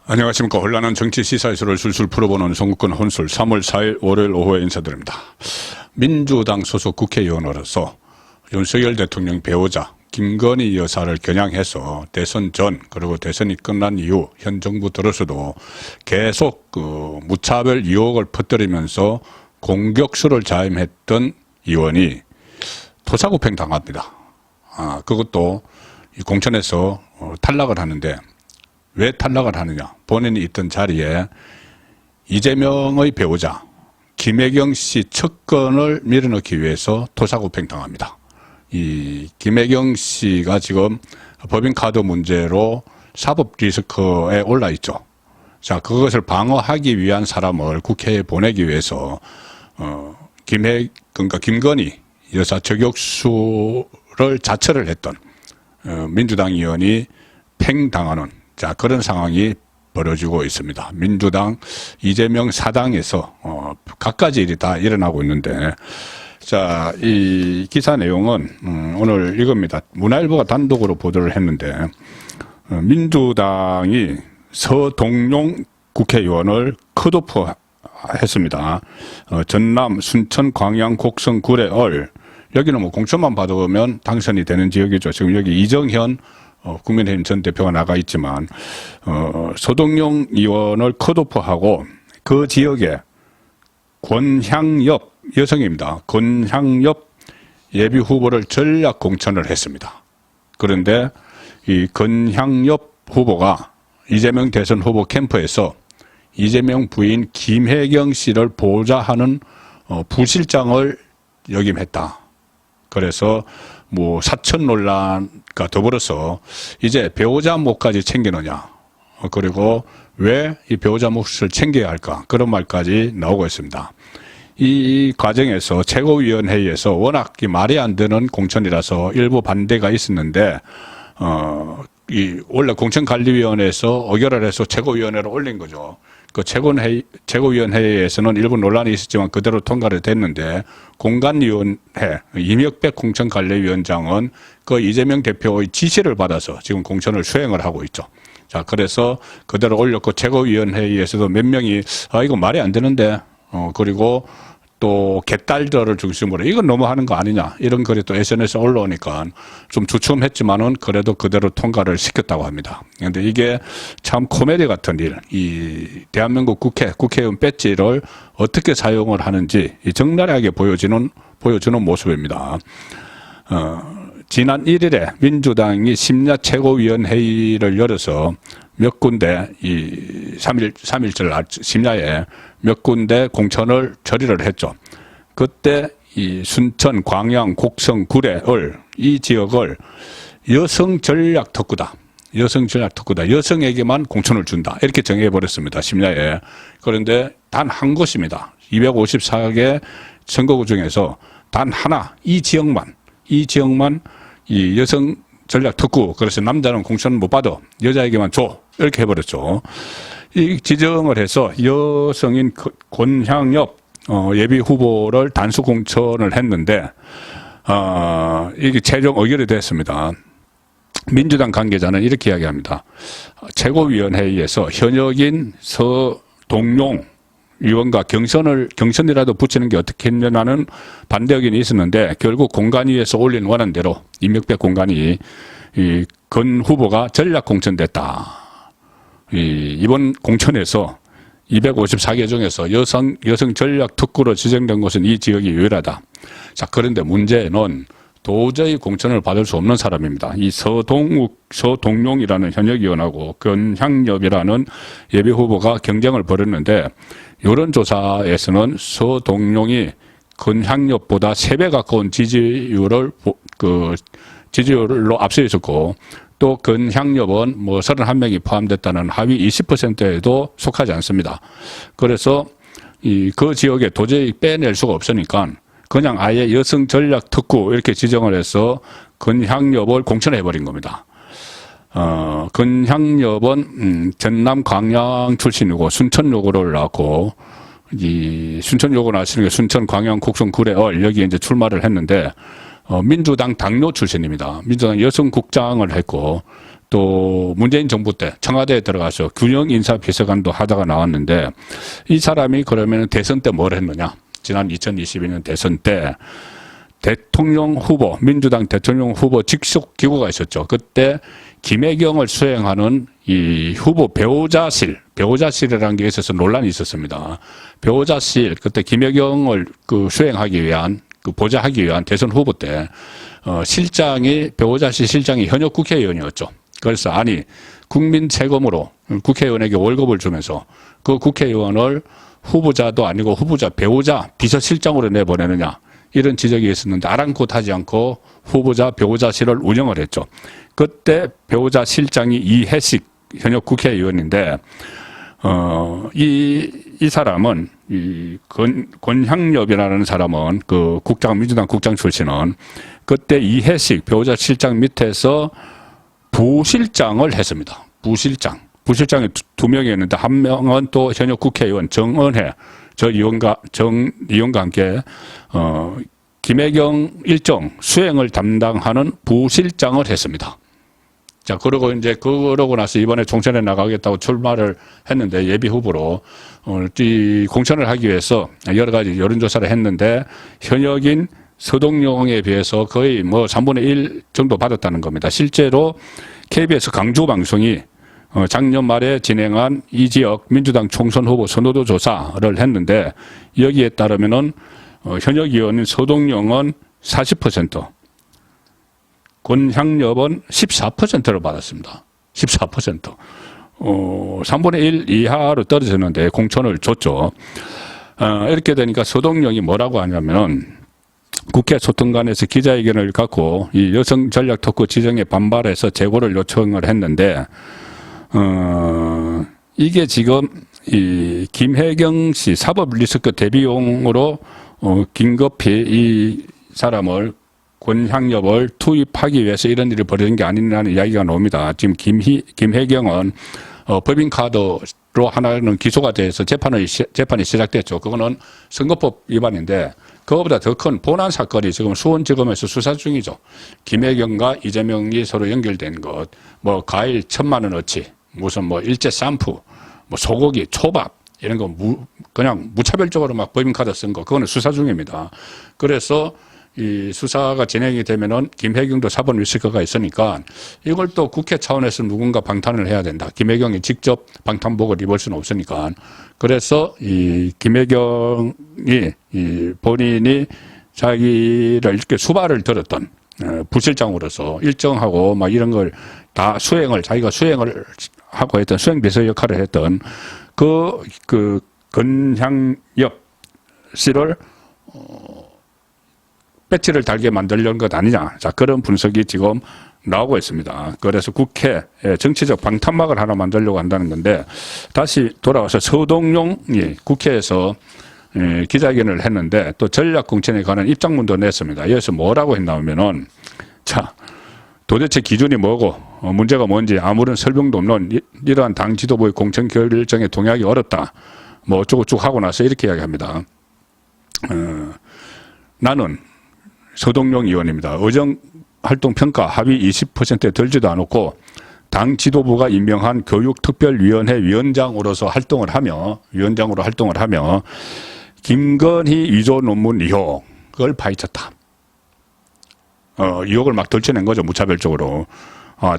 안녕하십니까. 혼란한 정치 시사이슈를 술술 풀어보는 송국권 혼술 3월 4일 월요일 오후에 인사드립니다. 민주당 소속 국회의원으로서 윤석열 대통령 배우자 김건희 여사를 겨냥해서 대선 전 그리고 대선이 끝난 이후 현 정부 들어서도 계속 무차별 유혹을 퍼뜨리면서 공격수를 자임했던 의원이 토사구팽 당합니다. 그것도 공천에서 탈락을 하는데 왜 탈락을 하느냐? 본인이 있던 자리에 이재명의 배우자 김혜경 씨 측근을 밀어넣기 위해서 토사구팽 당합니다. 이 김혜경 씨가 지금 법인카드 문제로 사법 리스크에 올라 있죠. 자, 그것을 방어하기 위한 사람을 국회에 보내기 위해서 그러니까 김건희 여사 저격수를 자처를 했던 민주당 의원이 팽당하는 그런 상황이 벌어지고 있습니다. 민주당 이재명 사당에서 갖가지 일이 다 일어나고 있는데, 자, 이 기사 내용은 오늘 이겁니다. 문화일보가 단독으로 보도를 했는데, 민주당이 서동용 국회의원을 컷오프 했습니다. 전남, 순천, 광양, 곡성, 구례, 얼 여기는 뭐 공천만 받으면 당선이 되는 지역이죠. 지금 여기 이정현 국민의힘 전 대표가 나가 있지만 서동용 의원을 컷오프하고 그 지역에 권향엽 여성입니다. 권향엽 예비 후보를 전략 공천을 했습니다. 그런데 이 권향엽 후보가 이재명 대선 후보 캠프에서 이재명 부인 김혜경 씨를 보좌하는 부실장을 역임했다. 그래서 뭐 사천 논란과 더불어서 이제 배우자 몫까지 챙기느냐, 그리고 왜 이 배우자 몫을 챙겨야 할까, 그런 말까지 나오고 있습니다. 이 과정에서 최고위원회의에서 워낙 말이 안 되는 공천이라서 일부 반대가 있었는데 원래 공천관리위원회에서 의결을 해서 최고위원회로 올린 거죠. 그 최고위원회에서는 일부 논란이 있었지만 그대로 통과를 됐는데, 공관위원회 임혁백 공천관리위원장은 그 이재명 대표의 지시를 받아서 지금 공천을 수행을 하고 있죠. 자, 그래서 그대로 올렸고, 최고위원회에서도 몇 명이 이거 말이 안 되는데, 그리고 또 개딸들을 중심으로 이건 너무하는 거 아니냐, 이런 글이 또 SNS에 올라오니까 좀 주춤했지만은 그래도 그대로 통과를 시켰다고 합니다. 그런데 이게 참 코미디 같은 일, 이 대한민국 국회의원 배지를 어떻게 사용을 하는지 적나라하게 보여주는 모습입니다. 지난 1일에 민주당이 심야 최고위원회의를 열어서 몇 군데 이 3일절 심야에 몇 군데 공천을 처리를 했죠. 그때 이 순천, 광양, 곡성, 구례, 얼 이 지역을 여성 전략 특구다. 여성에게만 공천을 준다. 이렇게 정해버렸습니다. 심야에. 그런데 단 한 곳입니다. 254개 선거구 중에서 단 하나, 이 지역만 이 여성 전략 특구, 그래서 남자는 공천 못 받아, 여자에게만 줘, 이렇게 해버렸죠. 이 지정을 해서 여성인 권향엽 예비 후보를 단수 공천을 했는데 이게 최종 의결이 됐습니다. 민주당 관계자는 이렇게 이야기합니다. 최고위원회의에서 현역인 서동용 의원과 경선이라도 붙이는 게 어떻겠냐는 반대 의견이 있었는데, 결국 공관위에서 올린 원안대로 임혁백 공관위 권 후보가 전략 공천됐다. 이번 공천에서 254개 중에서 여성 전략 특구로 지정된 곳은 이 지역이 유일하다. 자, 그런데 문제는 도저히 공천을 받을 수 없는 사람입니다. 이 서동용이라는 현역 의원하고 권향엽이라는 예비 후보가 경쟁을 벌였는데, 여론조사에서는 서동용이 권향엽보다 3배 가까운 지지율로 앞서 있었고, 또 권향엽은 뭐 31명이 포함됐다는 하위 20%에도 속하지 않습니다. 그래서 그 지역에 도저히 빼낼 수가 없으니까 그냥 아예 여성 전략 특구 이렇게 지정을 해서 권향엽을 공천해버린 겁니다. 권향엽은 전남 광양 출신이고 순천여고를 나왔고, 이 순천여고 나왔으니까 순천, 광양, 곡성, 구례, 얼 여기 이제 출마를 했는데 민주당 당뇨 출신입니다. 민주당 여성국장을 했고, 또 문재인 정부 때 청와대에 들어가서 균형 인사 비서관도 하다가 나왔는데 이 사람이 그러면 대선 때 뭘 했느냐? 지난 2022년 대선 때 대통령 후보, 민주당 대통령 후보 직속 기구가 있었죠. 그때 김혜경을 수행하는 이 후보 배우자실이라는 게 있어서 논란이 있었습니다. 배우자실, 그때 김혜경을 수행하기 위한, 보좌하기 위한 대선 후보 때, 실장이, 배우자실 실장이 현역 국회의원이었죠. 그래서 아니, 국민 세금으로 국회의원에게 월급을 주면서 그 국회의원을 후보자도 아니고 후보자, 배우자, 비서실장으로 내보내느냐. 이런 지적이 있었는데 아랑곳하지 않고 후보자, 배우자실을 운영을 했죠. 그때 배우자 실장이 이해식 현역 국회의원인데, 이 사람은, 권향엽이라는 사람은 민주당 국장 출신은 그때 이해식 배우자 실장 밑에서 부실장을 했습니다. 부실장이 두 명이었는데 한 명은 또 현역 국회의원 정은혜, 정의원과 함께, 김혜경 일정 수행을 담당하는 부실장을 했습니다. 자, 그러고 나서 이번에 총선에 나가겠다고 출마를 했는데 예비 후보로, 이 공천을 하기 위해서 여러 가지 여론조사를 했는데 현역인 서동용에 비해서 거의 3분의 1 정도 받았다는 겁니다. 실제로 KBS 강주방송이 작년 말에 진행한 이 지역 민주당 총선 후보 선호도 조사를 했는데 여기에 따르면은 현역 의원인 서동용은 40%, 권향엽은 14%를 받았습니다. 14%. 3분의 1 이하로 떨어졌는데 공천을 줬죠. 이렇게 되니까 서동용이 뭐라고 하냐면은 국회 소통관에서 기자회견을 갖고 이 여성 전략 토크 지정에 반발해서 재고를 요청을 했는데, 이게 지금 이 김혜경 씨 사법 리스크 대비용으로 긴급히 이 사람을 권향엽을 투입하기 위해서 이런 일이 벌어진 게 아니라는 이야기가 나옵니다. 지금 김혜경은 법인카드로 하나는 기소가 돼서 재판이 시작됐죠. 그거는 선거법 위반인데 그거보다 더 큰 본안 사건이 지금 수원지검에서 수사 중이죠. 김혜경과 이재명이 서로 연결된 것, 과일 1,000만 원어치, 무슨 일제 쌈프, 소고기, 초밥 이런 거 그냥 무차별적으로 막 법인카드 쓴 거, 그거는 수사 중입니다. 그래서 이 수사가 진행이 되면은 김혜경도 사법 리스크가 있으니까 이걸 또 국회 차원에서 누군가 방탄을 해야 된다. 김혜경이 직접 방탄복을 입을 수는 없으니까. 그래서 이 김혜경이 본인이 자기를 이렇게 수발을 들었던 부실장으로서 일정하고 막 이런 걸 다 자기가 수행을 하고 했던 수행비서 역할을 했던 그 권향엽 씨를 배치를 달게 만들려는 것 아니냐. 자, 그런 분석이 지금 나오고 있습니다. 그래서 국회에 정치적 방탄막을 하나 만들려고 한다는 건데, 다시 돌아와서 서동용이 국회에서 기자회견을 했는데 또 전략공천에 관한 입장문도 냈습니다. 여기서 뭐라고 했냐면은, 자, 도대체 기준이 뭐고 문제가 뭔지 아무런 설명도 없는 이러한 당 지도부의 공천 결정에 동의하기 어렵다. 어쩌고 쭉 하고 나서 이렇게 이야기합니다. 나는 서동용 의원입니다. 의정활동평가 합의 20%에 들지도 않았고 당 지도부가 임명한 교육특별위원회 위원장으로 활동을 하며 김건희 위조 논문 의혹을 파헤쳤다. 의혹을 막 덜쳐낸 거죠. 무차별적으로.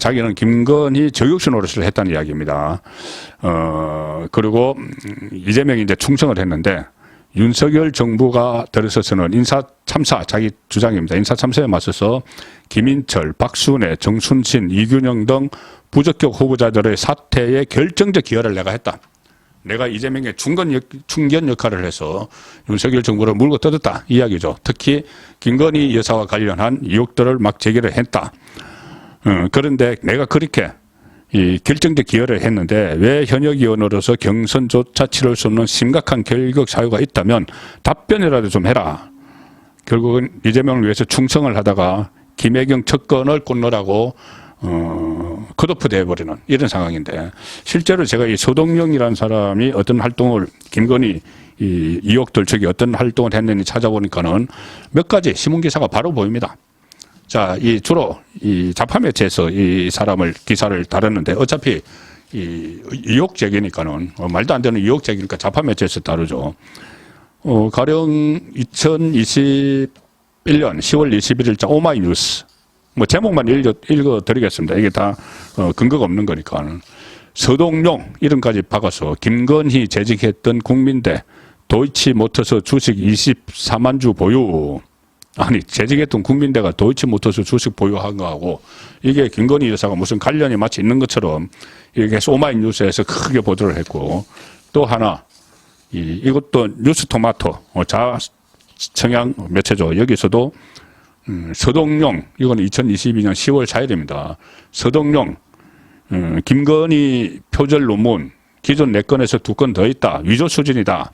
자기는 김건희 저격수 노릇을 했다는 이야기입니다. 그리고 이재명이 이제 충성을 했는데 윤석열 정부가 들어서서는 인사참사, 자기 주장입니다. 인사참사에 맞서서 김인철, 박순애, 정순신, 이균영 등 부적격 후보자들의 사퇴에 결정적 기여를 내가 했다. 내가 이재명의 충견 역할을 해서 윤석열 정부를 물고 뜯었다. 이야기죠. 특히 김건희 여사와 관련한 의혹들을 막 제기를 했다. 그런데 내가 그렇게 결정적 기여를 했는데 왜 현역 의원으로서 경선조차 치를 수 없는 심각한 결격 사유가 있다면 답변이라도 좀 해라. 결국은 이재명을 위해서 충성을 하다가 김혜경 척건을 꽂느라고 컷오프 돼버리는 이런 상황인데, 실제로 제가 이 서동영이라는 사람이 어떤 활동을 김건희 이 의혹들 쪽에 어떤 활동을 했는지 찾아보니까는 몇 가지 신문기사가 바로 보입니다. 자, 이 주로 이 좌파 매체에서 이 사람을 기사를 다뤘는데 어차피 이 의혹 제기니까는 말도 안 되는 의혹 제기니까 좌파 매체에서 다루죠. 가령 2021년 10월 21일자 오마이뉴스 뭐 제목만 읽어드리겠습니다. 이게 다 근거가 없는 거니까. 서동용 이름까지 박아서 김건희 재직했던 국민대 도이치모터스 주식 24만 주 보유. 아니 재직했던 국민대가 도이치모터스 주식 보유한 거하고 이게 김건희 여사가 무슨 관련이 마치 있는 것처럼 이게 오마이뉴스에서 크게 보도를 했고, 또 하나 이것도 뉴스토마토 자청양 매체죠. 여기서도 서동용 이건 2022년 10월 4일입니다. 서동용 김건희 표절 논문 기존 4건에서 2건 더 있다. 위조 수준이다.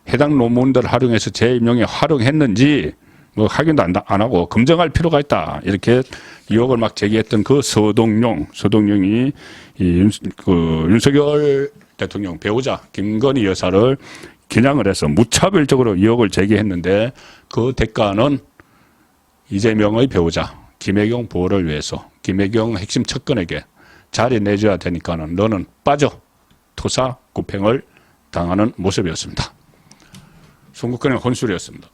해당 논문들을 활용해서 재임용에 활용했는지 뭐 확인도 안 하고 검증할 필요가 있다. 이렇게 의혹을 막 제기했던 그 서동용이 윤석열 대통령 배우자 김건희 여사를 겨냥을 해서 무차별적으로 의혹을 제기했는데 그 대가는 이재명의 배우자 김혜경 보호를 위해서 김혜경 핵심 측근에게 자리 내줘야 되니까는 너는 빠져 토사 구팽을 당하는 모습이었습니다. 송국근의 혼술이었습니다.